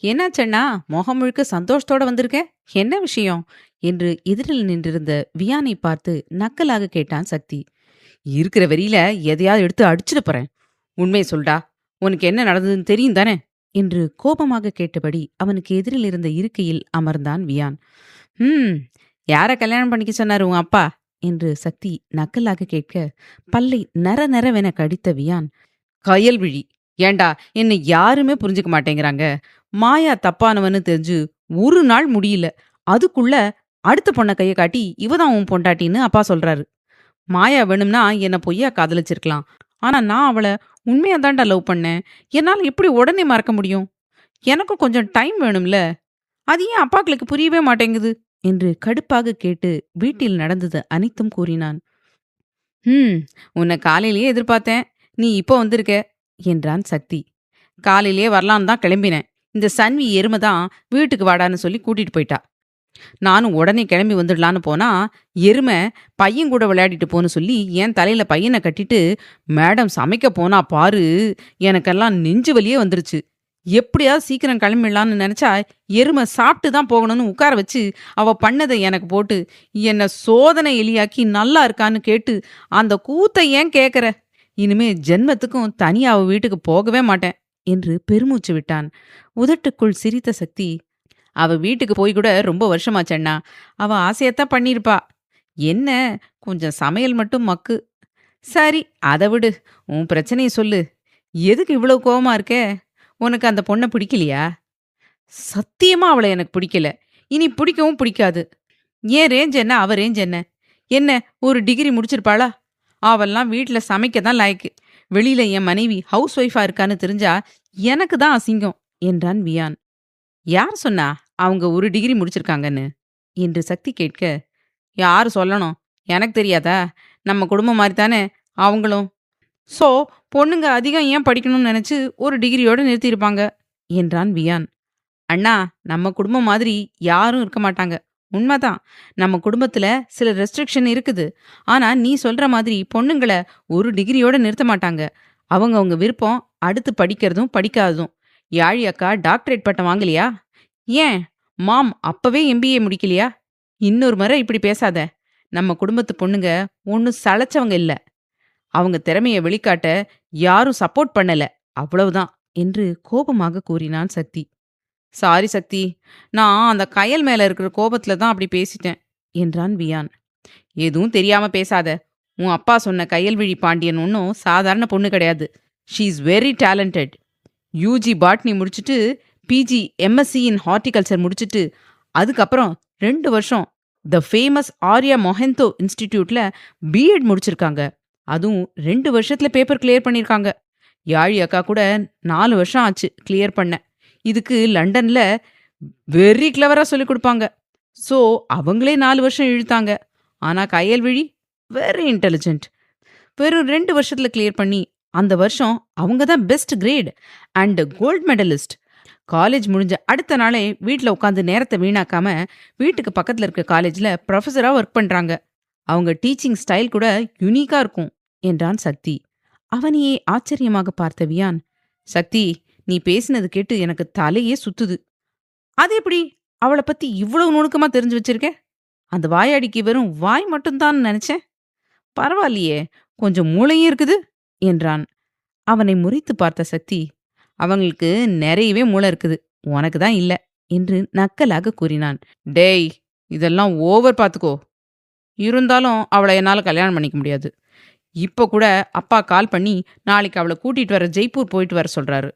என்னாச்சண்ணா? முகம் முழுக்க சந்தோஷத்தோட வந்திருக்க. என்ன விஷயம்? என்று எதிரில் நின்றிருந்த வியானை பார்த்து நக்கலாக கேட்டான் சக்தி. இருக்கிற வெறியில எதையாவது எடுத்து அடிச்சிட போறேன். உண்மையை சொல்டா. உனக்கு என்ன நடந்ததுன்னு தெரியும் தானே? என்று கோபமாக கேட்டபடி அவனுக்கு எதிரில் இருந்த இருக்கையில் அமர்ந்தான் வியான். ம். யார கல்யாணம் பண்ணிக்க சொன்னாரு உன் அப்பா? என்று சக்தி நக்கலாக கேட்க, பல்லை நர நரவென கடித்த வியான், கயல்விழி. ஏண்டா, என்னை யாருமே புரிஞ்சுக்க மாட்டேங்கிறாங்க. மாயா தப்பானவன்னு தெரிஞ்சு ஒரு நாள் முடியல. அதுக்குள்ள அடுத்த பொண்ண கைய காட்டி இவதான் உன் பொண்டாட்டின்னு அப்பா சொல்றாரு. மாயா வேணும்னா என்ன பொய்யா காதலிச்சிருக்கலாம். ஆனா நான் அவள உண்மையா தான்டா லவ் பண்ணேன். என்னால எப்படி உடனே மறக்க முடியும்? எனக்கும் கொஞ்சம் டைம் வேணும்ல. அது ஏன் அப்பாக்களுக்கு புரியவே மாட்டேங்குது? என்று கடுப்பாக கேட்டு வீட்டில் நடந்தது அனைத்தும் கூறினான். ம். உன்னை காலையிலேயே எதிர்பார்த்தேன். நீ இப்போ வந்திருக்க என்றான் சக்தி. காலையிலேயே வரலான்னு தான் கிளம்பினேன். இந்த சன்வி எருமை தான் வீட்டுக்கு வாடான்னு சொல்லி கூட்டிட்டு போயிட்டா. நானும் உடனே கிளம்பி வந்துடலான்னு போனா, எருமை பையன் கூட விளையாடிட்டு போன்னு சொல்லி என் தலையில பையனை கட்டிட்டு, மேடம் சமைக்க போனா பாரு, எனக்கெல்லாம் நெஞ்சு வலியே வந்துருச்சு. எப்படியாவது சீக்கிரம் கிளம்பிடலான்னு நினைச்சா, எருமை சாப்பிட்டு தான் போகணும்னு உட்கார வச்சு அவ பண்ணதை எனக்கு போட்டு என்னை சோதனை எலியாக்கி நல்லா இருக்கான்னு கேட்டு அந்த கூத்தை ஏன் கேட்கற? இனிமே ஜென்மத்துக்கும் தனியா அவ வீட்டுக்கு போகவே மாட்டேன் என்று பெருமூச்சு விட்டான். உதட்டுக்குள் சிரித்த சக்தி, அவ வீட்டுக்கு போய் கூட ரொம்ப வருஷமாச்சண்ணா. அவ ஆசையத்தான் பண்ணிருப்பா. என்ன, கொஞ்சம் சமையல் மட்டும் மக்கு. சரி, அதை விடு. உன் பிரச்சனையை சொல்லு. எதுக்கு இவ்வளவு கோவமா இருக்கே? உனக்கு அந்த பொண்ணை பிடிக்கலையா? சத்தியமா அவளை எனக்கு பிடிக்கல. இனி பிடிக்கவும் பிடிக்காது. ஏன் ரேஞ்ச் என்ன, அவ ரேஞ்ச் என்ன? என்ன, ஒரு டிகிரி முடிச்சிருப்பாளா? அவெல்லாம் வீட்ல சமைக்க தான் லாய்க்கு. வெளியில என் மனைவி ஹவுஸ் ஒய்ஃபா இருக்கான்னு தெரிஞ்சா எனக்கு தான் அசிங்கம் என்றான் வியான். யார் சொன்னா அவங்க ஒரு டிகிரி முடிச்சிருக்காங்கன்னு? என்று சக்தி கேட்க, யாரு சொல்லணும்? எனக்கு தெரியாதா? நம்ம குடும்பம் மாதிரி தானே அவங்களும். சோ, பொண்ணுங்க அதிகம் ஏன் படிக்கணும்னு நினைச்சு ஒரு டிகிரியோட நிறுத்தியிருப்பாங்க என்றான் வியான். அண்ணா, நம்ம குடும்பம் மாதிரி யாரும் இருக்க மாட்டாங்க. உண்மைதான். நம்ம குடும்பத்துல சில ரெஸ்ட்ரிக்ஷன் இருக்குது. ஆனா நீ சொல்ற மாதிரி பொண்ணுங்களை ஒரு டிகிரியோட நிறுத்த மாட்டாங்க. அவங்க விருப்பம் அடுத்து படிக்கிறதும் படிக்காததும். யாழி அக்கா டாக்டரேட் பட்டம் வாங்கலையா? ஏன் மாம் அப்பவே எம்பிஏ முடிக்கலையா? இன்னொரு முறை இப்படி பேசாத. நம்ம குடும்பத்து பொண்ணுங்க ஒன்னும் சளைச்சவங்க இல்ல. அவங்க திறமைய வெளிக்காட்ட யாரும் சப்போர்ட் பண்ணல. அவ்வளவுதான் என்று கோபமாக கூறினான் சக்தி. சாரி சக்தி, நான் அந்த கயல் மேல இருக்கிற கோபத்துல தான் அப்படி பேசிட்டேன் என்றான் வியான். எதுவும் தெரியாம பேசாத. உன் அப்பா சொன்ன கயல்விழி பாண்டியன் ஒன்னும் சாதாரண பொண்ணு கிடையாது. She is very talented. UG botany முடிச்சுட்டு பிஜி எம்எஸ்சி இன் ஹார்டிகல்ச்சர் முடிச்சுட்டு அதுக்கப்புறம் 2 வருஷம் த ஃபேமஸ் ஆர்யா மொஹெந்தோ இன்ஸ்டிடியூட்ல பிஎட் முடிச்சிருக்காங்க. அதுவும் 2 வருஷத்துல பேப்பர் கிளியர் பண்ணிருக்காங்க. யாழி அக்கா கூட 4 வருஷம் ஆச்சு கிளியர் பண்ண. இதுக்கு லண்டன்ல வெரி கிளவரா சொல்லிக் கொடுப்பாங்க. ஸோ அவங்களே 4 வருஷம் இழுத்தாங்க. ஆனா கயல்விழி வெரி இன்டெலிஜென்ட். வெறும் 2 வருஷத்துல கிளியர் பண்ணி அந்த வருஷம் அவங்க தான் best grade and gold medalist. College முடிஞ்ச அடுத்த நாளே வீட்டில் உட்காந்து நேரத்தை வீணாக்காம வீட்டுக்கு பக்கத்தில் இருக்க காலேஜில் ப்ரொஃபஸராக ஒர்க் பண்ணுறாங்க. அவங்க டீச்சிங் ஸ்டைல் கூட யுனிக்கா இருக்கும் என்றான் சக்தி. அவனையே ஆச்சரியமாக பார்த்த வியான், சக்தி, நீ பேசினது கேட்டு எனக்கு தலையே சுத்துது. அது எப்படி அவளை பத்தி இவ்வளவு நுணுக்கமா தெரிஞ்சு வச்சிருக்க? அந்த வாயாடிக்கு வெறும் வாய் மட்டும்தான் நினைச்சேன். பரவாயில்லையே, கொஞ்சம் மூளையும் இருக்குது என்றான். அவனை முறைத்து பார்த்த சக்தி, அவங்களுக்கு நிறையவே மூளை இருக்குது, உனக்கு தான் இல்ல என்று நக்கலாக கூறினான். டேய், இதெல்லாம் ஓவர் பாத்துக்கோ. இருந்தாலும் அவளை என்னால கல்யாணம் பண்ணிக்க முடியாது. இப்ப கூட அப்பா கால் பண்ணி நாளைக்கு அவளை கூட்டிட்டு வர ஜெய்ப்பூர் போயிட்டு வர சொல்றாரு.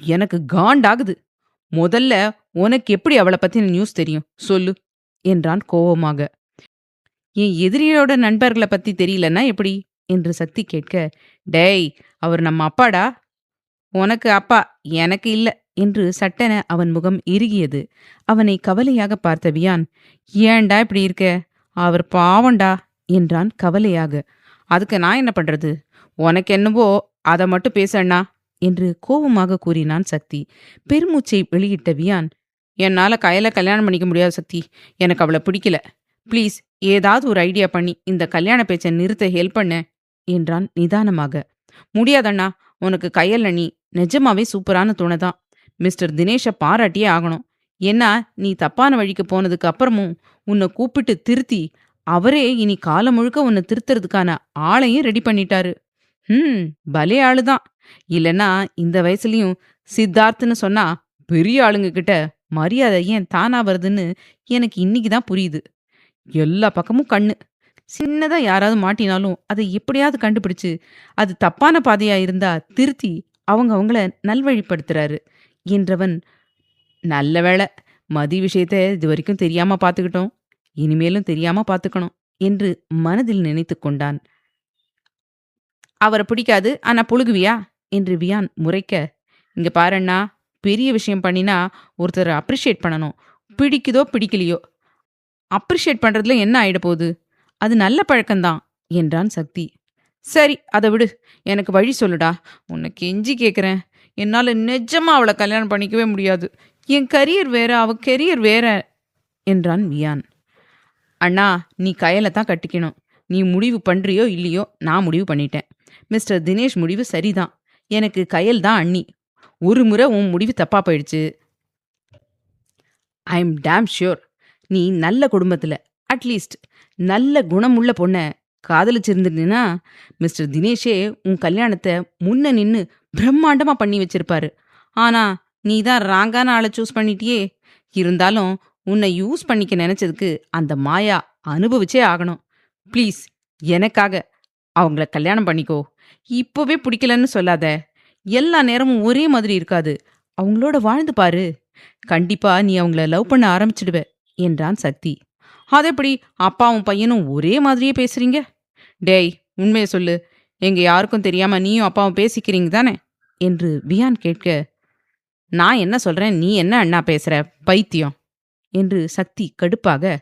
எனக்கு காண்டாகுது. முதல்ல உனக்கு எப்படி அவளை பத்தின நியூஸ் தெரியும் சொல்லு என்றான் கோவமாக. என் எதிரியோட நண்பர்களை பத்தி தெரியலன்னா எப்படி என்று சக்தி கேட்க, டேய், அவர் நம்ம அப்பாடா. உனக்கு அப்பா, எனக்கு இல்ல என்று சட்டென அவன் முகம் இறுகியது. அவனை கவலையாக பார்த்த வியான், ஏன்டா இப்படி இருக்க? அவர் பாவண்டா என்றான் கவலையாக. அதுக்கு நான் என்ன பண்றது? உனக்கு என்னவோ அதை மட்டும் பேசண்ணா என்று கோபமாக கூறினான் சக்தி. பெருமூச்சை வெளியிட்ட வியான், என்னால கயல கல்யாணம் பண்ணிக்க முடியாது சக்தி. எனக்கு அவளை பிடிக்கல. ப்ளீஸ் ஏதாவது ஒரு ஐடியா பண்ணி இந்த கல்யாண பேச்சை நிறுத்த ஹெல்ப் பண்ண என்றான் நிதானமாக. முடியாதண்ணா, உனக்கு கயல்ல நீ நிஜமாவே சூப்பரான துணைதான். மிஸ்டர் தினேஷை பாராட்டியே ஆகணும். ஏன்னா நீ தப்பான வழிக்கு போனதுக்கு அப்புறமும் உன்னை கூப்பிட்டு திருத்தி அவரே இனி காலம் முழுக்க உன்னை திருத்துறதுக்கான ஆளையும் ரெடி பண்ணிட்டாரு. ம் பலே ஆளுதான். இல்லைன்னா இந்த வயசுலயும் சித்தார்த்துன்னு சொன்னா பெரிய ஆளுங்க கிட்ட மரியாதை ஏன் தானா வருதுன்னு எனக்கு இன்னைக்கு தான் புரியுது. எல்லா பக்கமும் கண்ணு. சின்னதா யாராவது மாட்டினாலும் அதை எப்படியாவது கண்டுபிடிச்சு அது தப்பான பாதையா இருந்தா திருத்தி அவங்கள நல்வழிப்படுத்துறாரு என்றவன், நல்ல வேளை மதி விஷயத்த இது வரைக்கும் தெரியாம பார்த்துக்கிட்டோம், இனிமேலும் தெரியாம பார்த்துக்கணும் என்று மனதில் நினைத்து கொண்டான். அவரை பிடிக்காது ஆனா புழுகுவியா என்று வியான் முறைக்க, இங்க பாரண்ணா, பெரிய விஷயம் பண்ணினா ஒருத்தரை அப்ரிஷியேட் பண்ணணும். பிடிக்குதோ பிடிக்கலையோ அப்ரிஷியேட் பண்றதுல என்ன ஆயிட போகுது, அது நல்ல பழக்கம்தான் என்றான் சக்தி. சரி அதை விடு, எனக்கு வழி சொல்லுடா, உன்னை கெஞ்சி கேட்குறேன். என்னால் நிஜமா அவளை கல்யாணம் பண்ணிக்கவே முடியாது. என் கரியர் வேற, அவ கெரியர் வேற என்றான் வியான். அண்ணா, நீ கயலை தான் கட்டிக்கணும். நீ முடிவு பண்றியோ இல்லையோ, நான் முடிவு பண்ணிட்டேன். மிஸ்டர் தினேஷ் முடிவு சரிதான். எனக்கு கயல் தான் அண்ணி. ஒரு முறை உன் முடிவு தப்பா போயிடுச்சு. ஐ எம் டேம் ஷியோர் நீ நல்ல குடும்பத்தில் அட்லீஸ்ட் நல்ல குணமுள்ள பொண்ணை காதலிச்சிருந்துனா மிஸ்டர் தினேஷே உன் கல்யாணத்தை முன்ன நின்று பிரம்மாண்டமா பண்ணி வச்சிருப்பாரு. ஆனா நீ தான் ராங்கான ஆளை சூஸ் பண்ணிட்டியே. இருந்தாலும் உன்னை யூஸ் பண்ணிக்க நினைச்சதுக்கு அந்த மாயா அனுபவிச்சே ஆகணும். ப்ளீஸ் எனக்காக அவங்கள கல்யாணம் பண்ணிக்கோ. இப்போவே பிடிக்கலன்னு சொல்லாத. எல்லா நேரமும் ஒரே மாதிரி இருக்காது. அவங்களோட வாழ்ந்து பாரு. கண்டிப்பா நீ அவங்கள லவ் பண்ண ஆரம்பிச்சிடுவ என்றான் சக்தி. அதெப்படி அப்பாவும் பையனும் ஒரே மாதிரியே பேசுறீங்க? டேய், உண்மையை சொல்லு. எங்க யாருக்கும் தெரியாம நீயும் அப்பாவும் பேசிக்கிறீங்க தானே என்று வியான் கேட்க, நான் என்ன சொல்றேன், நீ என்ன அண்ணா பேசுற, பைத்தியம் என்று சக்தி கடுப்பாக,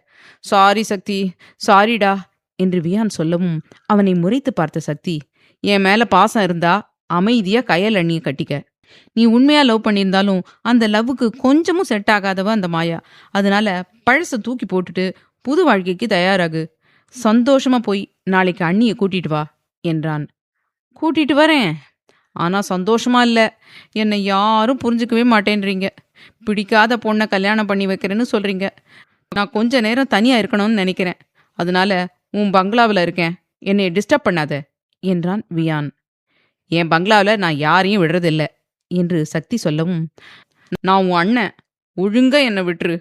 சாரி சக்தி, சாரிடா என்று வியான் சொல்லவும் அவனை முறைத்து பார்த்த சக்தி, என் மேல பாசம் இருந்தா அமைதியா கயல் அண்ணிய கட்டிக்க. நீ உண்மையா லவ் பண்ணியிருந்தாலும் அந்த லவ்வுக்கு கொஞ்சமும் செட் ஆகாதவ அந்த மாயா. அதனால பழச தூக்கி போட்டுட்டு புது வாழ்க்கைக்கு தயாராகு. சந்தோஷமா போய் நாளைக்கு அண்ணியை கூட்டிட்டு வா என்றான். கூட்டிட்டு வரேன், ஆனா சந்தோஷமா இல்ல. என்னை யாரும் புரிஞ்சுக்கவே மாட்டேன்றீங்க. பிடிக்காத பொண்ணை கல்யாணம் பண்ணி வைக்கிறேன்னு சொல்றீங்க. நான் கொஞ்ச நேரம் தனியா இருக்கணும்னு நினைக்கிறேன். அதனால உன் பங்களாவில் இருக்கேன், என்னை டிஸ்டர்ப் பண்ணாத என்றான் வியான். என் பங்களாவில் நான் யாரையும் விடுறதில்ல என்று சக்தி சொல்லவும், நான் உன் அண்ணன், ஒழுங்கா என்னை விட்டுரு.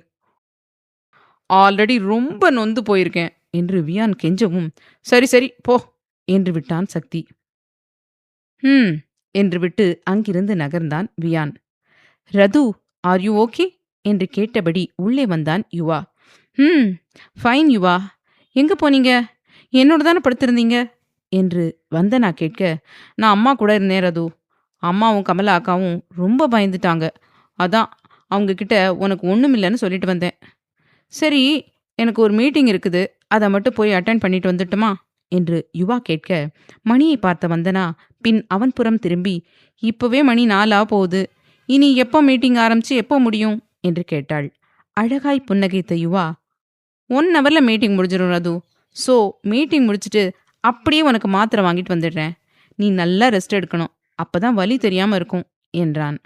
ஆல்ரெடி ரொம்ப நொந்து போயிருக்கேன் என்று வியான் கெஞ்சவும், சரி சரி போ என்று விட்டான் சக்தி. என்று விட்டு அங்கிருந்து நகர்ந்தான் வியான். ரது, ஆர் யூ ஓகே என்று கேட்டபடி உள்ளே வந்தான் யுவா. ஃபைன் யுவா. எங்க போனீங்க? என்னோட தானே படுத்திருந்தீங்க என்று வந்தனா கேட்க, நான் அம்மா கூட இருந்தேன் ரது. அம்மாவும் கமலா அக்காவும் ரொம்ப பயந்துட்டாங்க. அதான் அவங்க கிட்ட உனக்கு ஒண்ணுமில்லைன்னு சொல்லிட்டு வந்தேன். சரி, எனக்கு ஒரு மீட்டிங் இருக்குது, அதை மட்டும் போய் அட்டென்ட் பண்ணிட்டு வந்துட்டுமா என்று யுவா கேட்க, மணியை பார்த்த வந்தனா பின் அவன் புறம் திரும்பி, இப்பவே மணி 4 போகுது, இனி எப்போ மீட்டிங் ஆரம்பிச்சு எப்போ முடியும் என்று கேட்டாள். அழகாய் புன்னகைத்த யுவா, 1 ஹவர்ல மீட்டிங் முடிஞ்சிடும் ரது. ஸோ மீட்டிங் முடிச்சுட்டு அப்படியே உனக்கு மாத்திரை வாங்கிட்டு வந்துடுறேன். நீ நல்லா ரெஸ்ட் எடுக்கணும், அப்பதான் வலி தெரியாம இருக்கும் என்றான்.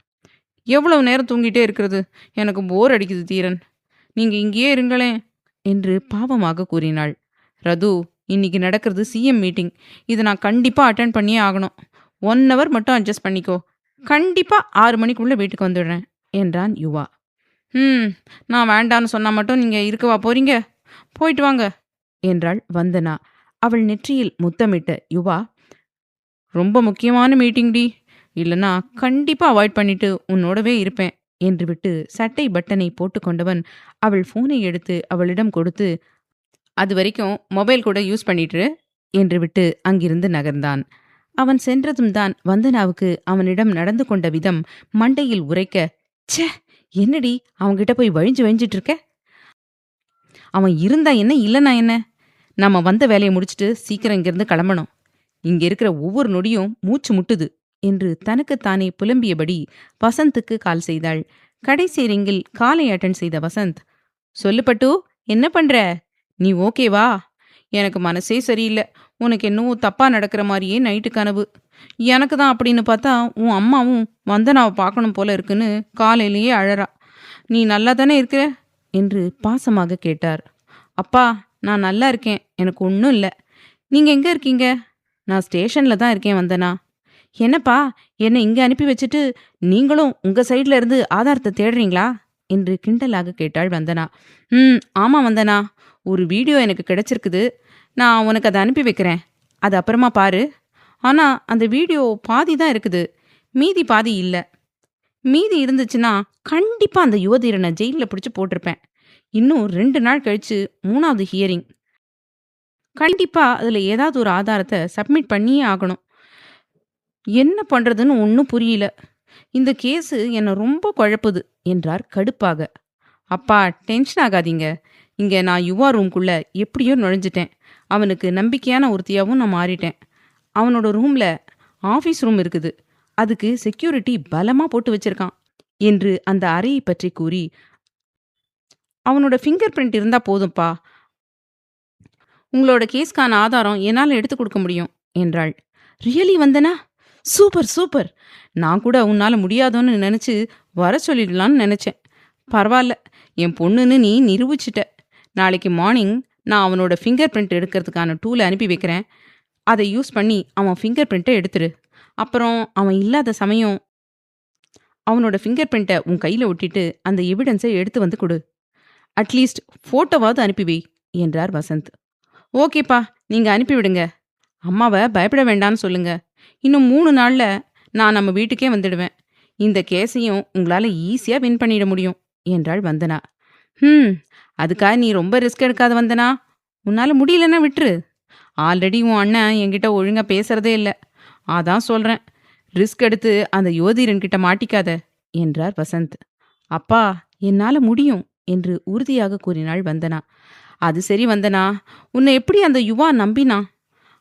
எவ்வளவு நேரம் தூங்கிட்டே இருக்கிறது, எனக்கு போர் அடிக்குது தீரன், நீங்க இங்கேயே இருங்களேன் என்று பாவமாக கூறினாள். ரது, இன்னைக்கு நடக்கிறது சிஎம் மீட்டிங், இதை நான் கண்டிப்பா அட்டென்ட் பண்ணியே ஆகணும். 1 ஹவர் மட்டும் அட்ஜஸ்ட் பண்ணிக்கோ, கண்டிப்பா 6 மணிக்குள்ள வீட்டுக்கு வந்துடுறேன் என்றான் யுவா. நான் வேண்டான்னு சொன்னா மட்டும் நீங்க இருக்கவா போறீங்க? போயிட்டு வாங்க என்றாள் வந்தனா. அவள் நெற்றியில் முத்தமிட்ட யுவா, ரொம்ப முக்கியமான மீட்டிங் டி, இல்லைனா கண்டிப்பா அவாய்ட் பண்ணிட்டு உன்னோடவே இருப்பேன் என்று விட்டு சட்டை பட்டனை போட்டுக்கொண்டவன் அவள் போனை எடுத்து அவளிடம் கொடுத்து, அது வரைக்கும் மொபைல் கூட யூஸ் பண்ணிட்டு என்று விட்டு அங்கிருந்து நகர்ந்தான். அவன் சென்றதும் தான் வந்தனாவுக்கு அவனிடம் நடந்து கொண்ட விதம் மண்டையில் உரைக்க, ச்சே, என்னடி அவன்கிட்ட போய் வழிஞ்சு வழிஞ்சிட்டு இருக்க? அவன் இருந்தா என்ன, இல்லைனா என்ன? நம்ம வந்த வேலையை முடிச்சுட்டு சீக்கிரம் இங்கிருந்து கிளம்பணும். இங்க இருக்கிற ஒவ்வொரு நொடியும் மூச்சு முட்டுது என்று தனக்குத்தானே புலம்பியபடி வசந்துக்கு கால் செய்தாள். கடைசி ரிங்கில் காலை அட்டன் செய்த வசந்த், சொல்லு பட்டு, என்ன பண்ற? நீ ஓகேவா? எனக்கு மனசே சரியில்லை. உனக்கு என்னவோ தப்பா நடக்கிற மாதிரியே நைட்டு கனவு. எனக்கு தான் அப்படின்னு பார்த்தா உன் அம்மாவும் வந்தனாவை பார்க்கணும் போல இருக்குன்னு காலையிலேயே அழறா. நீ நல்லா தானே இருக்கிற என்று பாசமாக கேட்டார். அப்பா, நான் நல்லா இருக்கேன், எனக்கு ஒன்றும் இல்லை. நீங்க எங்க இருக்கீங்க? நான் ஸ்டேஷன்ல தான் இருக்கேன் வந்தனா. என்னப்பா, என்னை இங்க அனுப்பி வச்சுட்டு நீங்களும் உங்க சைட்ல இருந்து ஆதாரத்தை தேடுறீங்களா என்று கிண்டலாக கேட்டாள் வந்தனா. ஆமா வந்தனா, ஒரு வீடியோ எனக்கு கிடைச்சிருக்குது. நான் உனக்கு அதை அனுப்பி வைக்கிறேன், அது அப்புறமா பாரு. ஆனா அந்த வீடியோ பாதி தான் இருக்குது, மீதி பாதி இல்ல. மீதி இருந்துச்சுன்னா கண்டிப்பா அந்த யுவதீரனை ஜெயிலில் பிடிச்சு போட்டிருப்பேன். இன்னும் 2 நாள் கழிச்சு 3வது ஹியரிங். கண்டிப்பா அதுல ஏதாவது ஒரு ஆதாரத்தை சப்மிட் பண்ணியே ஆகணும். என்ன பண்றதுன்னு ஒன்றும் புரியல. இந்த கேஸு என்னை ரொம்ப குழப்புது என்றார் கடுப்பாக. அப்பா, டென்ஷன் ஆகாதீங்க. இங்க நான் யுவா ரூம்குள்ள எப்படியோ நுழைஞ்சிட்டேன். அவனுக்கு நம்பிக்கையான ஒருத்தியாவும் நான் மாறிட்டேன். அவனோட ரூம்ல ஆஃபீஸ் ரூம் இருக்குது, அதுக்கு செக்யூரிட்டி பலமா போட்டு வச்சிருக்கான் என்று அந்த அறையை பற்றி கூறி, அவனோட ஃபிங்கர் பிரிண்ட் இருந்தா போதும்ப்பா, உங்களோட கேஸ்க்கான ஆதாரம் என்னால் எடுத்து கொடுக்க முடியும் என்றாள். ரியலி வந்தனா? Super super. நான் கூட உன்னால முடியாதோன்னு நினைச்சு வர சொல்லிடலான்னு நினைச்சேன். பரவாயில்ல, என் பொண்ணுன்னு நீ நிரூபிச்சிட்ட. நாளைக்கு மார்னிங் நான் அவனோட ஃபிங்கர் பிரிண்ட் எடுக்கிறதுக்கான டூலை அனுப்பி வைக்கிறேன். அதை யூஸ் பண்ணி அவன் ஃபிங்கர் பிரிண்ட்டை எடுத்துரு. அப்புறம் அவன் இல்லாத சமயம் அவனோட ஃபிங்கர் பிரிண்ட்டை உன் கையில் ஒட்டிட்டு அந்த எவிடன்ஸை எடுத்து வந்து கொடு. அட்லீஸ்ட் ஃபோட்டோவாவது அனுப்பி வை என்றார் வசந்த். ஓகேப்பா, நீங்க அனுப்பிவிடுங்க. அம்மாவை பயப்பட வேண்டான்னு சொல்லுங்க. இன்னும் 3 நாள்ல நான் நம்ம வீட்டுக்கே வந்துடுவேன். இந்த கேஸையும் உங்களால ஈஸியா வின் பண்ணிட முடியும் என்றாள் வந்தனா. அதுக்காக நீ ரொம்ப ரிஸ்க் எடுக்காத வந்தனா. உன்னால முடியலன்னா விட்டுரு. ஆல்ரெடி உன் அண்ணன் என்கிட்ட ஒழுங்கா பேசுறதே இல்லை. அதான் சொல்றேன், ரிஸ்க் எடுத்து அந்த யோதிரன் கிட்ட மாட்டிக்காத என்றார் வசந்த். அப்பா, என்னால முடியும் என்று உறுதியாக கூறினாள் வந்தனா. அது சரி வந்தனா, உன்னை எப்படி அந்த யுவா நம்பினா?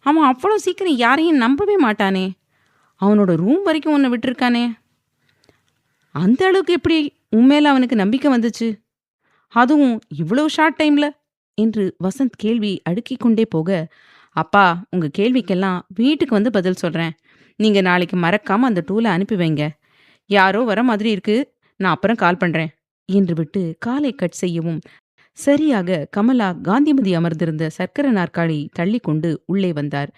அவன் அவ்வளோ சீக்கிரம் யாரையும் நம்பவே மாட்டானே. அவனோட ரூம் வரைக்கும் உன்னை விட்டுருக்கானே. அந்த அளவுக்கு எப்படி உண்மையில அவனுக்கு நம்பிக்கை வந்துச்சு, அதுவும் இவ்வளவு ஷார்ட் டைம்ல என்று வசந்த் கேள்வி அடுக்கிக் கொண்டே போக, அப்பா, உங்க கேள்விக்கெல்லாம் வீட்டுக்கு வந்து பதில் சொல்றேன். நீங்க நாளைக்கு மறக்காம அந்த டூலை அனுப்பி வைங்க. யாரோ வர மாதிரி இருக்கு, நான் அப்புறம் கால் பண்றேன் என்று விட்டு காலை கட் செய்யவும், சரியாக கமலா காந்திமதி அமர்ந்திருந்த சர்க்கர நாற்காலி தள்ளி கொண்டு உள்ளே வந்தார்.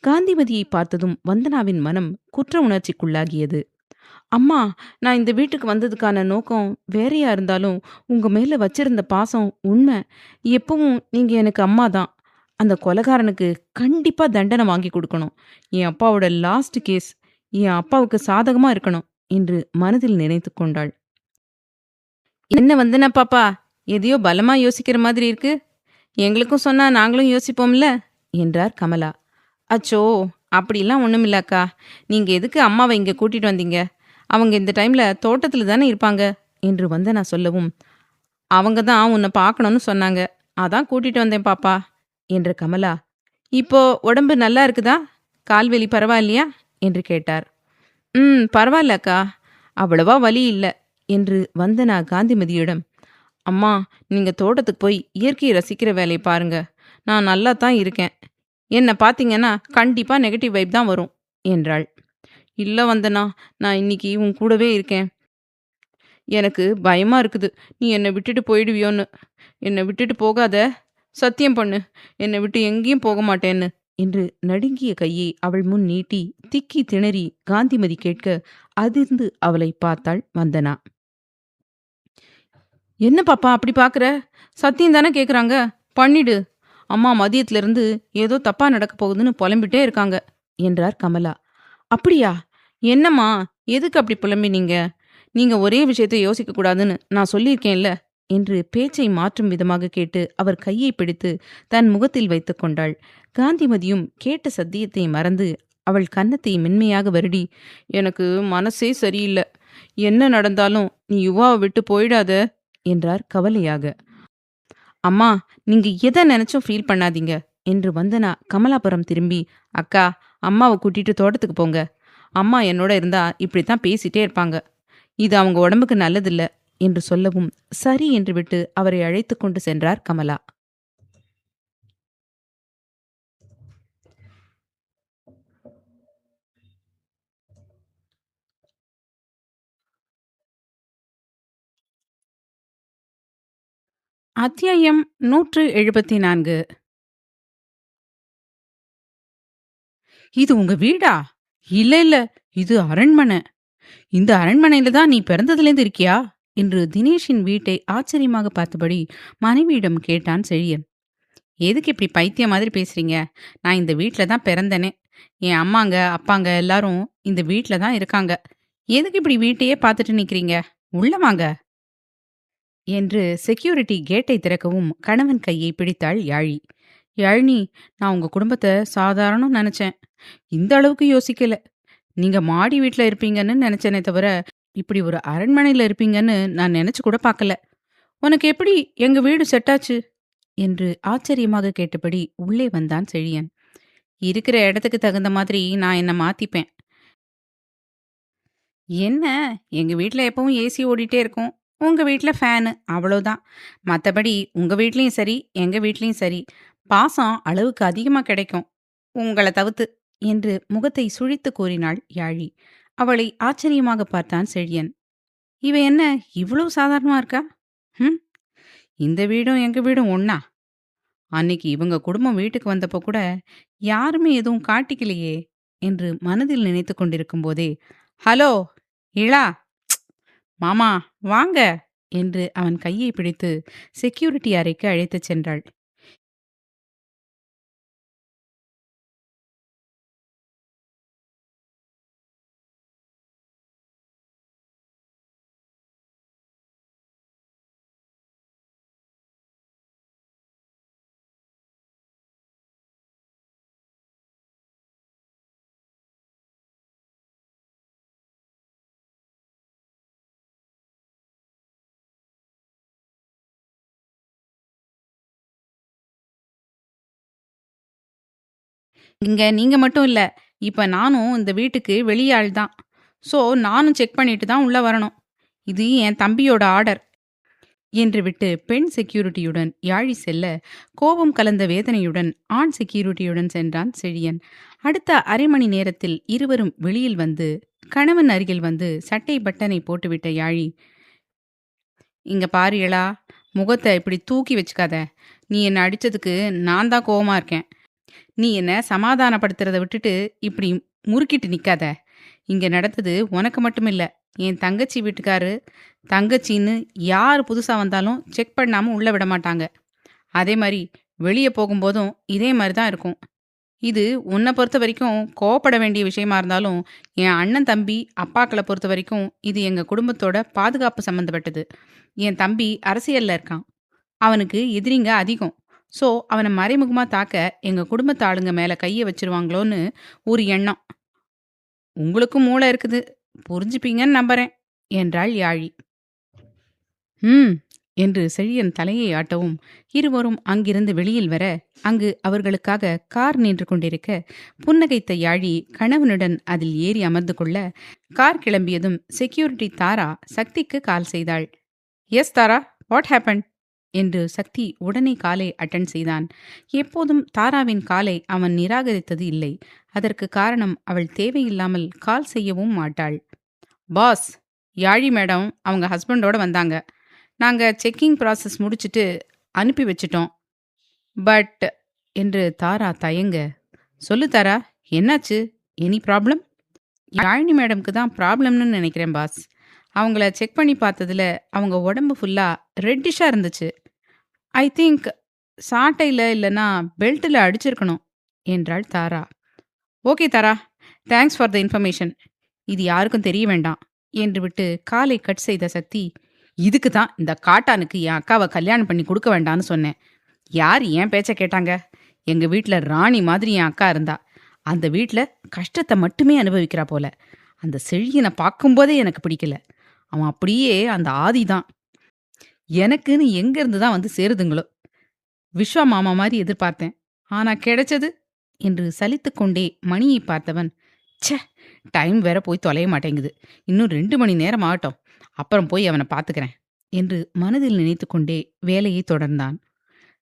காந்திமதியை பார்த்ததும் வந்தனாவின் மனம் குற்ற உணர்ச்சிக்குள்ளாகியது. அம்மா, நான் இந்த வீட்டுக்கு வந்ததுக்கான நோக்கம் வேறையா இருந்தாலும் உங்க மேல வச்சிருந்த பாசம் உண்மை. எப்பவும் நீங்க எனக்கு அம்மா தான். அந்த கொலைகாரனுக்கு கண்டிப்பா தண்டனை வாங்கி கொடுக்கணும். என் அப்பாவோட லாஸ்ட் கேஸ் என் அப்பாவுக்கு சாதகமா இருக்கணும் என்று மனதில் நினைத்து கொண்டாள். என்ன வந்தனா பாப்பா, எதையோ பலமா யோசிக்கிற மாதிரி இருக்கு. எங்களுக்கும் சொன்னா நாங்களும் யோசிப்போம்ல என்றார் கமலா. அச்சோ, அப்படிலாம் ஒண்ணுமில்லக்கா. நீங்க எதுக்கு அம்மாவை இங்க கூட்டிட்டு வந்தீங்க? அவங்க இந்த டைம்ல தோட்டத்துல தானே இருப்பாங்க என்று வந்தனா சொல்லவும், அவங்க தான் உன்னை பார்க்கணும்னு சொன்னாங்க, அதான் கூட்டிட்டு வந்தேன் பாப்பா என்ற கமலா, இப்போ உடம்பு நல்லா இருக்குதா? கால்வலி பரவாயில்லையா என்று கேட்டார். பரவாயில்லக்கா, அவ்வளவா வலி இல்லை என்று வந்தனா காந்திமதியிடம், அம்மா, நீங்க தோட்டத்துக்கு போய் இயற்கையை ரசிக்கிற வேலையை பாருங்க. நான் நல்லா தான் இருக்கேன். என்னை பார்த்தீங்கன்னா கண்டிப்பா நெகட்டிவ் வைப் தான் வரும் என்றாள். இல்ல வந்தனா, நான் இன்னைக்கு உன் கூடவே இருக்கேன். எனக்கு பயமா இருக்குது, நீ என்னை விட்டுட்டு போயிடுவியோன்னு. என்னை விட்டுட்டு போகாத, சத்தியம் பண்ணு, என்னை விட்டு எங்கேயும் போக மாட்டேன்னு என்று நடுங்கிய கையை அவள் முன் நீட்டி திக்கி திணறி காந்திமதி கேட்க அதிர்ந்து அவளை பார்த்தாள் வந்தனா. என்ன பாப்பா அப்படி பார்க்குற? சத்தியம் தானே கேட்குறாங்க, பண்ணிடு. அம்மா மதியத்துல இருந்து ஏதோ தப்பா நடக்க போகுதுன்னு புலம்பிட்டே இருக்காங்க என்றார் கமலா. அப்படியா? என்னம்மா, எதுக்கு அப்படி புலம்பினீங்க? நீங்க ஒரே விஷயத்தை யோசிக்க கூடாதுன்னு நான் சொல்லியிருக்கேன்ல என்று பேச்சை மாற்றும் விதமாக கேட்டு அவர் கையை பிடித்து தன் முகத்தில் வைத்து கொண்டாள். காந்திமதியும் கேட்ட சத்தியத்தை மறந்து அவள் கன்னத்தை மென்மையாக வருடி, எனக்கு மனசே சரியில்லை, என்ன நடந்தாலும் நீ யுவாவை விட்டு போயிடாத என்றார் கவலையாக. அம்மா, நீங்க எதை நினைச்சும் ஃபீல் பண்ணாதீங்க என்று வந்தனா கமலாபுரம் திரும்பி, அக்கா, அம்மாவை கூட்டிட்டு தோட்டத்துக்கு போங்க. அம்மா என்னோட இருந்தா இப்படித்தான் பேசிட்டே இருப்பாங்க, இது அவங்க உடம்புக்கு நல்லதில்ல என்று சொல்லவும் சரி என்று விட்டு அவரை அழைத்து கொண்டு சென்றார் கமலா. அத்தியாயம் 174. இது உங்க வீடா? இல்ல இல்ல, இது அரண்மனை. இந்த அரண்மனையில தான் நீ பிறந்ததுலேருந்து இருக்கியா? என்று தினேஷின் வீட்டை ஆச்சரியமாக பார்த்தபடி மனைவியிடம் கேட்டான் செழியன். எதுக்கு இப்படி பைத்தியம் மாதிரி பேசுறீங்க? நான் இந்த வீட்ல தான் பிறந்தனே. என் அம்மாங்க அப்பாங்க எல்லாரும் இந்த வீட்ல தான் இருக்காங்க. எதுக்கு இப்படி வீட்டையே பார்த்துட்டு நிக்கிறீங்க? உள்ள வாங்க என்று செக்யூரிட்டி கேட்டை திறக்கவும் கணவன் கையை பிடித்தாள் யாழி. யாழினி, நான் உங்க குடும்பத்தை சாதாரணம் நினைச்சேன். இந்த அளவுக்கு யோசிக்கல. நீங்க மாடி வீட்ல இருப்பீங்கன்னு நினைச்சேனே தவிர, இப்படி ஒரு அரண்மனையில இருப்பீங்கன்னு நான் நினைச்சு கூட பார்க்கல. உனக்கு எப்படி எங்க வீடு செட் ஆச்சு? என்று ஆச்சரியமாக கேட்டபடி உள்ளே வந்தான் செழியன். இருக்கிற இடத்துக்கு தகுந்த மாதிரி நான் என்ன மாத்திப்பேன். என்ன, எங்க வீட்ல எப்பவும் ஏசி ஓடிட்டே இருக்கும். உங்க வீட்ல ஃபேனு, அவ்வளோதான். மத்தபடி உங்க வீட்லயும் சரி, எங்க வீட்லயும் சரி, பாசம் அளவுக்கு அதிகமா கிடைக்கும். உங்கள தவிர்த்து என்று முகத்தை சுழித்து கூறினாள் யாழி. அவளை ஆச்சரியமாக பார்த்தான் செழியன். இவ என்ன இவ்வளவு சாதாரணமா இருக்கா? ம், இந்த வீடும் எங்க வீடும் ஒண்ணா? அன்னைக்கு இவங்க குடும்பம் வீட்டுக்கு வந்தப்போ கூட யாருமே எதுவும் காட்டிக்கலையே என்று மனதில் நினைத்து கொண்டிருக்கும் போதே, ஹலோ இளா, மாமா வாங்க என்று அவன் கையை பிடித்து செக்யூரிட்டி அறைக்கு அழைத்துச் சென்றாள். இங்க நீங்க மட்டும் இல்ல. இப்ப நானும் இந்த வீட்டுக்கு வெளியாள் தான். ஸோ நானும் செக் பண்ணிட்டு தான் உள்ள வரணும். இது என் தம்பியோட ஆர்டர் என்று விட்டு பெண் செக்யூரிட்டியுடன் யாழி செல்ல, கோபம் கலந்த வேதனையுடன் ஆண் செக்யூரிட்டியுடன் சென்றான் செழியன். அடுத்த அரை மணி நேரத்தில் இருவரும் வெளியில் வந்து கணவன் அருகில் வந்து சட்டை பட்டனை போட்டுவிட்ட யாழி, இங்க பாரு இளா, முகத்தை இப்படி தூக்கி வச்சுக்காத. நீ என்ன அடிச்சதுக்கு நான் தான் கோவமா இருக்கேன். நீ என்ன சமாதானப்படுத்துறத விட்டுட்டு இப்படி முறுக்கிட்டு நிக்காத. இங்க நடந்தது உனக்கு மட்டும் இல்ல, என் தங்கச்சி வீட்டுக்காரு. தங்கச்சின்னு யார் புதுசா வந்தாலும் செக் பண்ணாம உள்ள விட மாட்டாங்க. அதே மாதிரி வெளியே போகும்போதும் இதே மாதிரி தான் இருக்கும். இது உன்னை பொறுத்த வரைக்கும் கோவப்பட வேண்டிய விஷயமா இருந்தாலும், என் அண்ணன் தம்பி அப்பாக்களை பொறுத்த வரைக்கும் இது எங்க குடும்பத்தோட பாதுகாப்பு சம்பந்தப்பட்டது. என் தம்பி அரசியல்ல இருக்கான். அவனுக்கு எதிரிங்க அதிகம். ஸோ அவனை மறைமுகமா தாக்க எங்க குடும்பத்து ஆளுங்க மேல கைய வச்சிருவாங்களோன்னு ஒரு எண்ணம். உங்களுக்கும் மூளை இருக்குது, புரிஞ்சுப்பீங்கன்னு நம்புறேன் என்றாள் யாழி. ம் என்று செழியன் தலையை ஆட்டவும் இருவரும் அங்கிருந்து வெளியில் வர, அங்கு அவர்களுக்காக கார் நின்று கொண்டிருக்க புன்னகைத்த யாழி கணவனுடன் அதில் ஏறி அமர்ந்து கொள்ள, கார் கிளம்பியதும் செக்யூரிட்டி தாரா சக்திக்கு கால் செய்தாள். எஸ் தாரா, வாட் ஹேப்பன் என்று சக்தி உடனே காலை அட்டன் செய்தான். எப்போதும் தாராவின் காலை அவன் நிராகரித்தது இல்லை. அதற்கு காரணம் அவள் தேவையில்லாமல் கால் செய்யவும் மாட்டாள். பாஸ், யாழி மேடம் அவங்க ஹஸ்பண்டோட வந்தாங்க. நாங்க செக்கிங் ப்ராசஸ் முடிச்சிட்டு அனுப்பி வச்சிட்டோம். பட் என்று தாரா தயங்க, சொல்லு தாரா, என்னாச்சு? Any problem? யாழினி மேடம்க்கு தான் ப்ராப்ளம்னு நினைக்கிறேன் பாஸ். அவங்கள செக் பண்ணி பார்த்ததுல அவங்க உடம்பு ஃபுல்லா ரெட்டிஷா இருந்துச்சு. ஐ திங்க் சாட்டையில இல்லனா பெல்ட்ல அடிச்சிருக்கணும் என்றாள் Tara. Okay Tara, thanks for the information. இது யாருக்கும் தெரிய வேண்டாம் என்று விட்டு காலை கட் செய்த சக்தி, இதுக்கு தான் இந்த காட்டானுக்கு என் அக்காவை கல்யாணம் பண்ணி கொடுக்க வேண்டாம்னு சொன்னேன். யார் என் பேச்ச கேட்டாங்க? எங்க வீட்ல ராணி மாதிரி என் அக்கா இருந்தா. அந்த வீட்ல கஷ்டத்தை மட்டுமே அனுபவிக்கிறா போல. அந்த செழியனை பார்க்கும்போதே எனக்கு பிடிக்கல. அவன் அப்படியே அந்த ஆதிதான். எனக்குன்னு எங்க இருந்து தான் வந்து சேருதுங்களோ. விஸ்வா மாமா மாதிரி எதிர்பார்த்தேன். ஆனா கிடைச்சது என்று சலித்துக்கொண்டே மணியை பார்த்தவன், ச்சே, டைம் வேற போய் தொலைய மாட்டேங்குது. இன்னும் 2 மணி நேரம் ஆகட்டும், அப்புறம் போய் அவனை பார்த்துக்கிறேன் என்று மனதில் நினைத்து கொண்டே வேலையை தொடர்ந்தான்.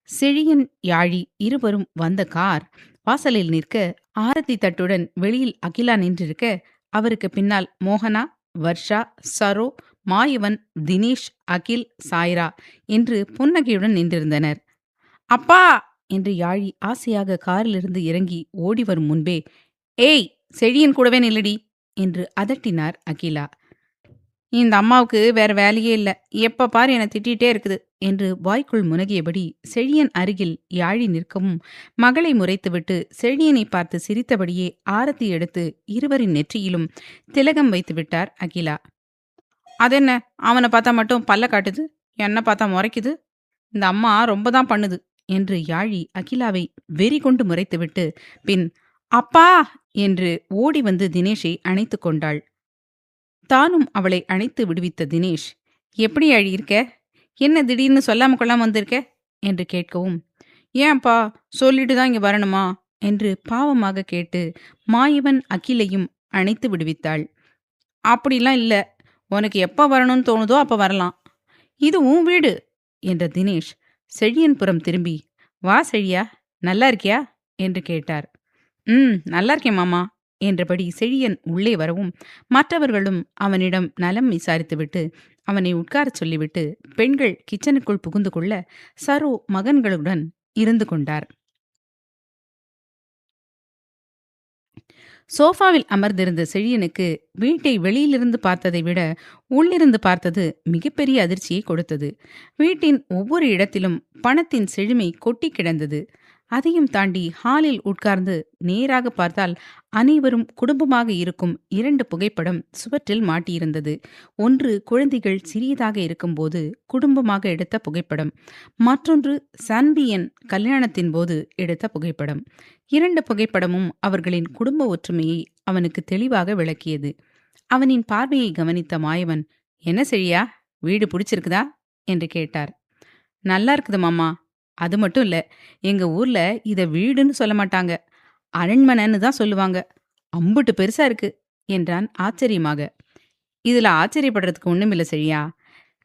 செழியன் யாழி இருவரும் வந்த கார் வாசலில் நிற்க, ஆரத்தி தட்டுடன் வெளியில் அகிலா நின்றிருக்க, அவருக்கு பின்னால் மோகனா, வர்ஷா, சரோ மாயவன், தினேஷ், அகில், சாய்ரா என்று புன்னகையுடன் நின்றிருந்தனர். அப்பா என்று யாழி ஆசையாக காரிலிருந்து இறங்கி ஓடி வரும் முன்பே, ஏய், செழியன் கூடவே நில்லடி என்று அதட்டினார் அகிலா. இந்த அம்மாவுக்கு வேற வேலையே இல்ல, எப்ப பாரு என்னை திட்டிகிட்டே இருக்குது என்று வாய்க்குள் முனகியபடி செழியன் அருகில் யாழி நிற்கவும், மகளை முறைத்துவிட்டு செழியனை பார்த்து சிரித்தபடியே ஆரத்தி எடுத்து இருவரின் நெற்றியிலும் திலகம் வைத்து விட்டார் அகிலா. அதென்ன, அவனை பார்த்தா மட்டும் பல்ல காட்டுது, என்ன பார்த்தா முறைக்குது, இந்த அம்மா ரொம்ப தான் பண்ணுது என்று யாழி அகிலாவை வெறி கொண்டு முறைத்துவிட்டு பின் அப்பா என்று ஓடி வந்து தினேஷை அணைத்து கொண்டாள். தானும் அவளை அணைத்து விடுவித்த தினேஷ், எப்படி யாழி இருக்க, என்ன திடீர்னு சொல்லாம கொள்ளாம வந்திருக்க என்று கேட்கவும், ஏன்பா சொல்லிட்டு தான் இங்க வரணுமா என்று பாவமாக கேட்டு மாயவன் அகிலையும் அணைத்து விடுவித்தாள். அப்படிலாம் இல்ல, உனக்கு எப்ப வரணும்னு தோணுதோ அப்ப வரலாம், இது உன் வீடு என்ற தினேஷ் செழியன் புறம் திரும்பி, வா செழியா, நல்லா இருக்கியா என்று கேட்டார். நல்லா இருக்கேன் மாமா என்றபடி செழியன் உள்ளே வரவும் மற்றவர்களும் அவனிடம் நலம் விசாரித்துவிட்டு அவனை உட்காரச் சொல்லிவிட்டு பெண்கள் கிச்சனுக்குள் புகுந்து கொள்ள சரு மகன்களுடன் இருந்து கொண்டார். சோஃபாவில் அமர்ந்திருந்த செழியனுக்கு வீட்டை வெளியிலிருந்து பார்த்ததை விட உள்ளிருந்து பார்த்தது மிகப்பெரிய அதிர்ச்சியை கொடுத்தது. வீட்டின் ஒவ்வொரு இடத்திலும் பணத்தின் செழுமை கொட்டி கிடந்தது. அதையும் தாண்டி ஹாலில் உட்கார்ந்து நேராக பார்த்தால் அனைவரும் குடும்பமாக இருக்கும் 2 புகைப்படம் சுவற்றில் மாட்டியிருந்தது. ஒன்று குழந்தைகள் சிறியதாக இருக்கும்போது குடும்பமாக எடுத்த புகைப்படம், மற்றொன்று சான்வியின் கல்யாணத்தின் போது எடுத்த புகைப்படம். 2 புகைப்படமும் அவர்களின் குடும்ப ஒற்றுமையை அவனுக்கு தெளிவாக விளக்கியது. அவனின் பார்வையை கவனித்த மாயவன், என்ன செழியா, வீடு பிடிச்சிருக்குதா என்று கேட்டார். நல்லா இருக்குது மாமா, அது மட்டும் இல்ல, எங்க ஊர்ல இத வீடுன்னு சொல்ல மாட்டாங்க, அரண்மனைன்னு தான் சொல்லுவாங்க, அம்புட்டு பெருசா இருக்கு என்றான் ஆச்சரியமாக. இதுல ஆச்சரியப்படுறதுக்கு ஒண்ணுமில்ல செழியா,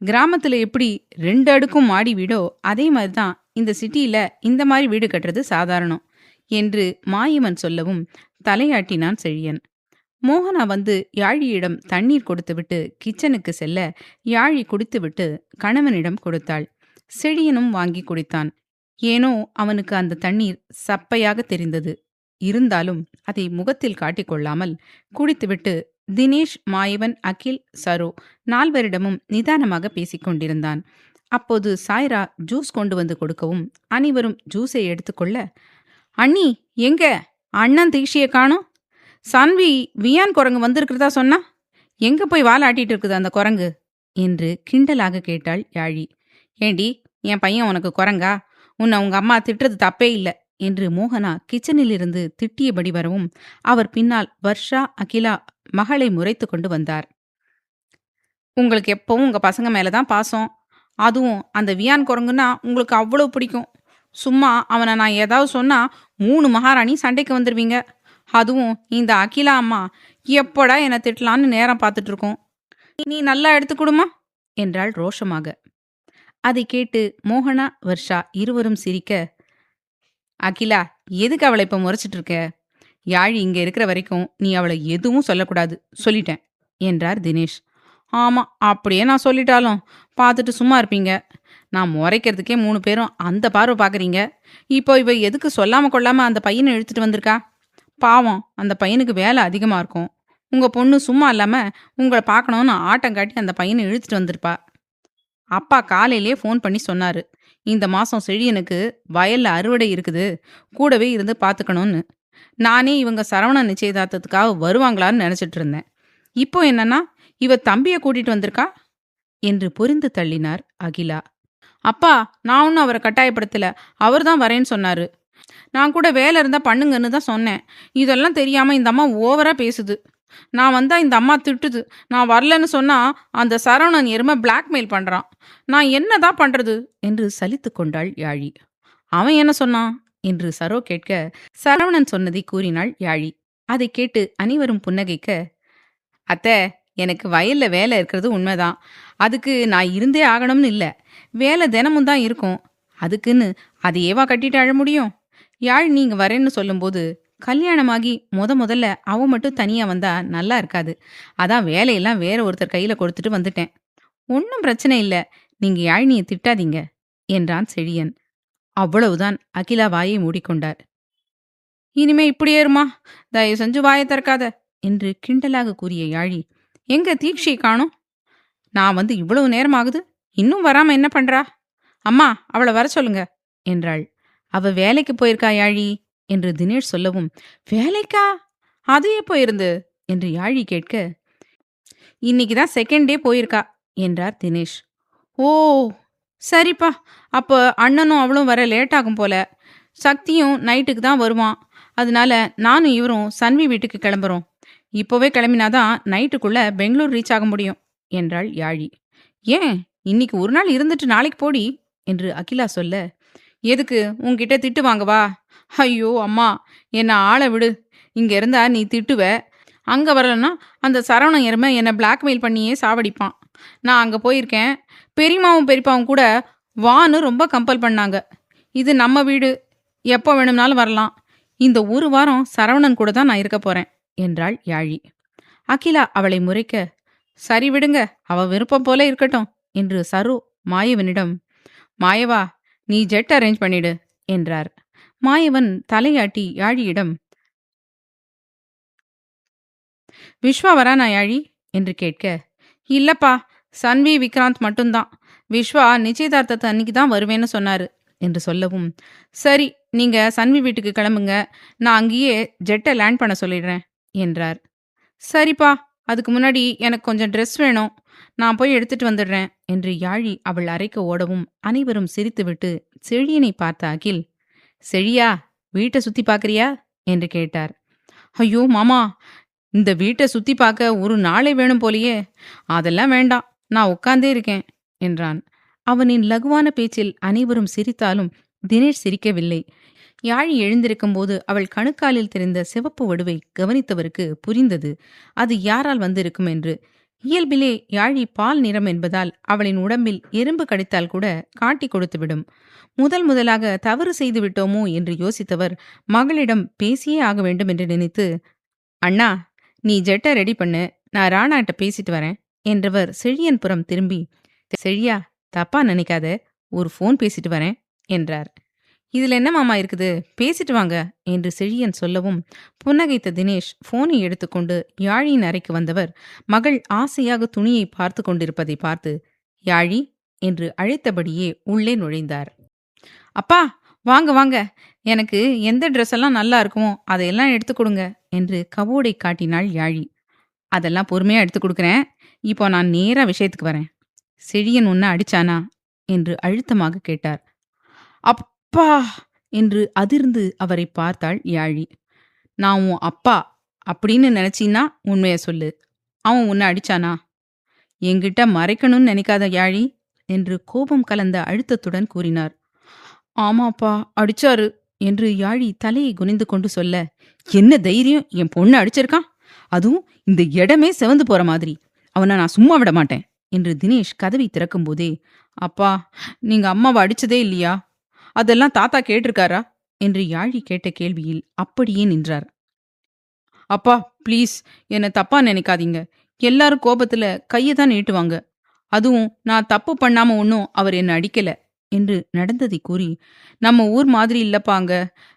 கிராமத்துல எப்படி 2 அடுக்கும் மாடி வீடோ அதே மாதிரிதான் இந்த சிட்டியில இந்த மாதிரி வீடு கட்டுறது சாதாரணம் என்று மாயவன் சொல்லவும் தலையாட்டினான் செழியன். மோகனா வந்து யாழியிடம் தண்ணீர் கொடுத்துவிட்டு கிச்சனுக்கு செல்ல யாழி குடித்துவிட்டு கணவனிடம் கொடுத்தாள். செழியனும் வாங்கி குடித்தான். ஏனோ அவனுக்கு அந்த தண்ணீர் சப்பையாக தெரிந்தது. இருந்தாலும் அதை முகத்தில் காட்டிக்கொள்ளாமல் குடித்துவிட்டு தினேஷ், மாயவன், அகில், சரு 4 நிதானமாக பேசிக்கொண்டிருந்தான். அப்போது சாய்ரா ஜூஸ் கொண்டு வந்து கொடுக்கவும் அனைவரும் ஜூஸை எடுத்துக்கொள்ள, அண்ணி எங்க, அண்ணன் தீக்ஷியை காணோம், சான்வி வியான் குரங்கு வந்திருக்கிறதா சொன்னா, எங்க போய் வாலாட்டிட்டு இருக்குது அந்த குரங்கு என்று கிண்டலாக கேட்டாள் யாழி. ஏண்டி, என் பையன் உனக்கு குரங்கா, உன்னை உங்க அம்மா திட்டுறது தப்பே இல்லை என்று மோகனா கிச்சனிலிருந்து திட்டியபடி வரவும் அவர் பின்னால் வர்ஷா, அகிலா மகளை முறைத்து கொண்டு வந்தார். உங்களுக்கு எப்பவும் உங்க பசங்க மேலதான் பாசம், அதுவும் அந்த வியான் குரங்குன்னா உங்களுக்கு அவ்வளவு பிடிக்கும். சும்மா அவனை நான் ஏதாவது சொன்னா 3 மகாராணி சண்டைக்கு வந்துருவீங்க. அதுவும் இந்த அகிலா அம்மா எப்படா என்னை திட்டலான்னு நேரம் பார்த்துட்டு இருக்கோம், நீ நல்லா எடுத்துக்கொடுமா என்றாள் ரோஷமாக. அதை கேட்டு மோகனா, வர்ஷா இருவரும் சிரிக்க, அகிலா எதுக்கு அவளை இப்ப முறைச்சிட்டு இருக்க, யாழி இங்க இருக்கிற வரைக்கும் நீ அவளை எதுவும் சொல்லக்கூடாது சொல்லிட்டேன் என்றார் தினேஷ். ஆமா, அப்படியே நான் சொல்லிட்டாலும் பார்த்துட்டு சும்மா இருப்பீங்க, நான் முறைக்கிறதுக்கே 3 பேரும் அந்த பார்வை பார்க்குறீங்க, இப்போ இவ எதுக்கு சொல்லாம கொள்ளாம அந்த பையனை இழுத்துட்டு வந்திருக்கா, பாவம் அந்த பையனுக்கு வேலை அதிகமாக இருக்கும், உங்க பொண்ணு சும்மா இல்லாம உங்களை பார்க்கணும்னு ஆட்டம் காட்டி அந்த பையனை இழுத்துட்டு வந்திருப்பா. அப்பா காலையிலே ஃபோன் பண்ணி சொன்னாரு, இந்த மாசம் செழியனுக்கு வயல்ல அறுவடை இருக்குது, கூடவே இருந்து பார்த்துக்கணும்னு. நானே இவங்க சரவண நிச்சயதார்த்தத்துக்காக வருவாங்களான்னு நினைச்சிட்டு இருந்தேன். இப்போ என்னன்னா இவ தம்பியை கூட்டிட்டு வந்திருக்கா என்று புரிந்து தள்ளினார் அகிலா. அப்பா, நான் ஒன்றும் அவரை கட்டாயப்படுத்தல, அவர் தான் வரேன்னு சொன்னாரு, நான் கூட வேலை இருந்தா பண்ணுங்கன்னு தான் சொன்னேன். இதெல்லாம் தெரியாம இந்த அம்மா ஓவரா பேசுது, நான் வந்தா இந்த அம்மா திட்டுது, நான் வரலன்னு சொன்னா அந்த சரவணன் எருமை பிளாக்மெயில் பண்றான், நான் என்னதான் பண்றது என்று சலித்து கொண்டாள் யாழி. அவன் என்ன சொன்னான் என்று சரோ கேட்க சரவணன் சொன்னதை கூறினாள் யாழி. அதை கேட்டு அனைவரும் புன்னகைக்க, அத்தை, எனக்கு வயல்ல வேலை இருக்கிறது உண்மைதான், அதுக்கு நான் இருந்தே ஆகணும்னு இல்லை, வேலை தினமும் தான் இருக்கும், அதுக்குன்னு அதையேவா கட்டிட்டு அழ முடியும். யாழ் நீங்க வரேன்னு சொல்லும்போது கல்யாணமாகி முதல்ல அவ மட்டும் தனியா வந்தா நல்லா இருக்காது, அதான் வேலையெல்லாம் வேற ஒருத்தர் கையில கொடுத்துட்டு வந்துட்டேன் ஒன்னும் பிரச்சனை இல்ல. நீங்க யாழினிய திட்டாதீங்க என்றான் செழியன். அவ்வளவுதான். அகிலா வாயை மூடிக்கொண்டார். இனிமே இப்படியே இருமா, தயவு செஞ்சு வாயை திறக்காத என்று கிண்டலாக கூறிய யாழி, எங்க தீக்ஷியை காணோம்? நான் வந்து இவ்வளவு நேரம் ஆகுது, இன்னும் வராம என்ன பண்றா? அம்மா, அவளை வர சொல்லுங்க என்றாள். அவ வேலைக்கு போயிருக்கா யாழி என்று தினேஷ் சொல்லவும், வேலைக்கா? அது எப்போ இருந்து என்று யாழி கேட்க, இன்னைக்குதான் செகண்ட் டே போயிருக்கா என்றார் தினேஷ். ஓ, சரிப்பா. அப்போ அண்ணனும் அவளும் வர லேட் ஆகும் போல. சக்தியும் நைட்டுக்கு தான் வருவான். அதனால நானும் இவரும் சன்வி வீட்டுக்கு கிளம்புறோம். இப்போவே கிளம்பினாதான் நைட்டுக்குள்ள பெங்களூர் ரீச் ஆக முடியும் என்றாள் யாழி. ஏன், இன்னைக்கு ஒரு நாள் இருந்துட்டு நாளைக்கு போடி என்று அகிலா சொல்ல, எதுக்கு, உன்கிட்ட திட்டு வாங்கவா? ஐயோ அம்மா, என்னை ஆளை விடு. இங்க இருந்தா நீ திட்டுவ, அங்க வரலன்னா அந்த சரவணன் எருமை என்னை பிளாக்மெயில் பண்ணியே சாவடிப்பான். நான் அங்க போயிருக்கேன். பெரியமாவும் பெரியப்பாவும் கூட வான்னு ரொம்ப கம்பல் பண்ணாங்க. இது நம்ம வீடு, எப்போ வேணும்னாலும் வரலாம். இந்த ஒரு வாரம் சரவணன் கூட தான் நான் இருக்க போறேன் என்றாள் யாழி. அகிலா அவளை முறைக்க, சரி விடுங்க, அவ விருப்பம் போல இருக்கட்டும் என்று சரு மாயவனிடம், மாயவா, நீ ஜெட் அரேஞ்ச் பண்ணிடு என்றார். மாயவன் தலையாட்டி யாழியிடம், விஸ்வா வரானா யாழி என்று கேட்க, இல்லப்பா, சன்வி விக்ராந்த் மட்டும்தான். விஸ்வா நிச்சயதார்த்தத்தை அன்னைக்கு தான் வருவேன்னு சொன்னாரு என்று சொல்லவும், சரி, நீங்க சன்வி வீட்டுக்கு கிளம்புங்க, நான் அங்கேயே ஜெட்டை லேண்ட் பண்ண சொல்லிடுறேன் என்றார். சரிப்பா, அதுக்கு முன்னாடி எனக்கு கொஞ்சம் ட்ரெஸ் வேணும், நான் போய் எடுத்துட்டு வந்துடுறேன் என்று யாழி அவள் அறைக்கு ஓடவும் அனைவரும் சிரித்துவிட்டு செழியனை பார்த்த அகில், செழியா, வீட்டை சுத்தி பார்க்கறியா என்று கேட்டார். ஐயோ மாமா, இந்த வீட்டை சுத்தி பார்க்க ஒரு நாளே வேணும் போலியே. அதெல்லாம் வேண்டாம், நான் உட்கார்ந்தே இருக்கேன் என்றான். அவனின் லகுவான பேச்சில் அனைவரும் சிரித்தாலும் தினேஷ் சிரிக்கவில்லை. யாழி எழுந்திருக்கும் போது அவள் கணுக்காலில் தெரிந்த சிவப்பு வடுவை கவனித்தவருக்கு புரிந்தது அது யாரால் வந்திருக்கும் என்று. இயல்பிலே யாழி பால் நிறம் என்பதால் அவளின் உடம்பில் எறும்பு கடித்தால் கூட காட்டி கொடுத்துவிடும். முதலாக தவறு செய்து விட்டோமோ என்று யோசித்தவர் மகளிடம் பேசியே ஆக வேண்டும் என்று நினைத்து, அண்ணா, நீ ஜெட்டை ரெடி பண்ணு, நான் ராணாட்ட பேசிட்டு வரேன் என்றவர் செழியன் புறம் திரும்பி, செழியா, தப்பா நினைக்காத, ஒரு ஃபோன் பேசிட்டு வரேன் என்றார். இதுல என்ன மாமா இருக்குது, பேசிட்டு வாங்க என்று செழியன் சொல்லவும் புன்னகைத்த தினேஷ் போனை எடுத்துக்கொண்டு யாழியின் அறைக்கு வந்தவர் மகள் ஆசையாக துணியை பார்த்து கொண்டிருப்பதை பார்த்து, யாழி என்று அழைத்தபடியே உள்ளே நுழைந்தார். அப்பா, வாங்க வாங்க, எனக்கு எந்த ட்ரெஸ் எல்லாம் நல்லா இருக்குமோ அதையெல்லாம் எடுத்து கொடுங்க என்று கபோர்டை காட்டினாள் யாழி. அதெல்லாம் பொறுமையா எடுத்து கொடுக்குறேன். இப்போ நான் நேரா விஷயத்துக்கு வரேன். செழியன் உன்னை அடிச்சானா என்று அழுத்தமாக கேட்டார். அப்பா என்று அதிர்ந்து அவரை பார்த்தாள் யாழி. நான் உன் அப்பா அப்படின்னு நினைச்சீன்னா உண்மைய சொல்லு. அவன் உன்னை அடிச்சானா? என்கிட்ட மறைக்கணும்னு நினைக்காத யாழி என்று கோபம் கலந்த அழுத்தத்துடன் கூறினார். ஆமாப்பா, அடிச்சாரு என்று யாழி தலையை குனிந்து கொண்டு சொல்ல, என்ன தைரியம் என் பொண்ணு அடிச்சிருக்கான்? அதுவும் இந்த இடமே செவந்து போற மாதிரி. அவனை நான் சும்மா விட மாட்டேன் என்று தினேஷ் கதவை திறக்கும் போதே, அப்பா, நீங்க அம்மாவை அடிச்சதே இல்லையா? அதெல்லாம் தாத்தா கேட்டிருக்காரா என்று யாழி கேட்ட கேள்வியில் அப்படியே நின்றார். அப்பா, ப்ளீஸ், என்னை தப்பா நினைக்காதீங்க. எல்லாரும் கோபத்துல கையை தான் நீட்டுவாங்க. அதுவும் நான் தப்பு பண்ணாம ஒன்னும் அவர் என்னை அடிக்கல என்று நடந்ததை கூறி, நம்ம ஊர் மாதிரி இல்லப்பாங்க.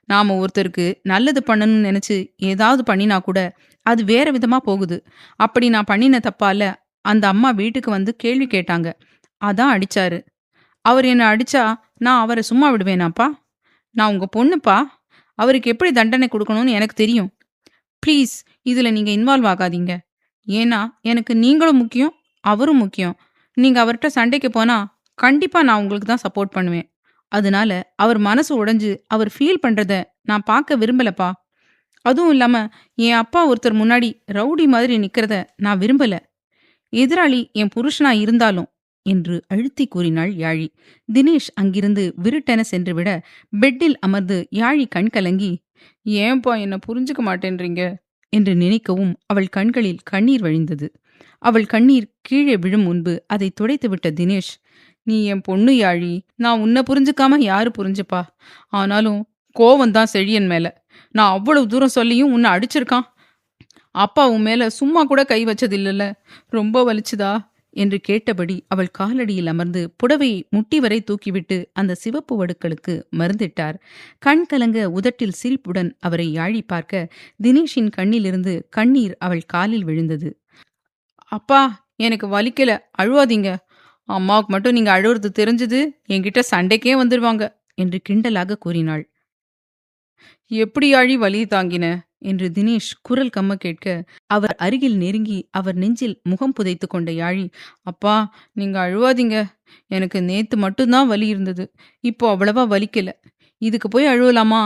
நாம ஒருத்தருக்கு நல்லது பண்ணணும்னு நினைச்சு ஏதாவது பண்ணினா கூட அது வேற விதமா போகுது. அப்படி நான் பண்ணின தப்பால அந்த அம்மா வீட்டுக்கு வந்து கேள்வி கேட்டாங்க. அதான் அடிச்சாரு. அவர் என்னை அடிச்சா நான் அவரை சும்மா விடுவேனாப்பா? நான் உங்க பொண்ணுப்பா. அவருக்கு எப்படி தண்டனை கொடுக்கணும்னு எனக்கு தெரியும். ப்ளீஸ், இதுல நீங்க இன்வால்வ் ஆகாதீங்க. ஏன்னா எனக்கு நீங்களும் முக்கியம், அவரும் முக்கியம். நீங்க அவர்கிட்ட சண்டைக்கு போனா கண்டிப்பா நான் உங்களுக்கு தான் சப்போர்ட் பண்ணுவேன். அதனால அவர் மனசு உடைஞ்சு அவர் ஃபீல் பண்றத நான் பார்க்க விரும்பலப்பா. அதுவும் இல்லாம என் அப்பா ஒருத்தர் முன்னாடி ரவுடி மாதிரி நிக்கிறத நான் விரும்பல. எதிராளி என் புருஷனா இருந்தாலும் என்று அழுத்தி கூறினாள் யாழி. தினேஷ் அங்கிருந்து விருட்டென சென்றுவிட பெட்டில் அமர்ந்து யாழி கண் கலங்கி, ஏன்பா என்ன புரிஞ்சுக்க மாட்டேன்றீங்க என்று நினைக்கவும் அவள் கண்களில் கண்ணீர் வழிந்தது. அவள் கண்ணீர் கீழே விழும் முன்பு அதை துடைத்துவிட்ட தினேஷ், நீ என் பொண்ணு யாழி, நான் உன்னை புரிஞ்சுக்காம யாரு புரிஞ்சுப்பா? ஆனாலும் கோவம்தான் செழியன் மேல. நான் அவ்வளவு தூரம் சொல்லியும் உன்னை அடிச்சிருக்கான். அப்பா உன் மேல சும்மா கூட கை வச்சது இல்லைல்ல, ரொம்ப வலிச்சுதா என்று கேட்டபடி அவள் காலடியில் அமர்ந்து புடவையை முட்டி வரை தூக்கிவிட்டு அந்த சிவப்பு வடுக்களுக்கு மருந்திட்டார். கண் கலங்க உதட்டில் சிரிப்புடன் அவரை யாழி பார்க்க தினேஷின் கண்ணிலிருந்து கண்ணீர் அவள் காலில் விழுந்தது. அப்பா, எனக்கு வலிக்கல, அழுவாதீங்க. அம்மாவுக்கு மட்டும் நீங்க அழுவுறது தெரிஞ்சது என்கிட்ட சண்டைக்கே வந்துருவாங்க என்று கிண்டலாக கூறினாள். எப்படி யாழி வலி தாங்கின என்று தினேஷ் குரல் கம்ம கேட்க அவர் அருகில் நெருங்கி அவர் நெஞ்சில் முகம் புதைத்து கொண்ட யாழி, அப்பா நீங்க அழுவாதீங்க, எனக்கு நேத்து மட்டும்தான் வலி இருந்தது, இப்போ அவ்வளவா வலிக்கல, இதுக்கு போய் அழுவலாமா?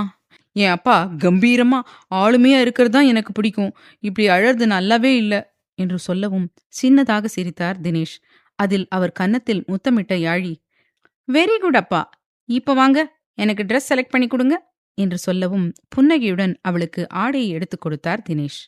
என் அப்பா கம்பீரமா ஆளுமையா இருக்கிறது தான் எனக்கு பிடிக்கும், இப்படி அழறது நல்லாவே இல்ல என்று சொல்லவும் சின்னதாக சிரித்தார் தினேஷ். அதில் அவர் கன்னத்தில் முத்தமிட்ட யாழி, வெரி குட் அப்பா, இப்ப வாங்க எனக்கு ட்ரெஸ் செலக்ட் பண்ணி கொடுங்க என்று சொல்லவும் புன்னகையுடன் அவளுக்கு ஆடையை எடுத்துக் கொடுத்தார் தினேஷ்.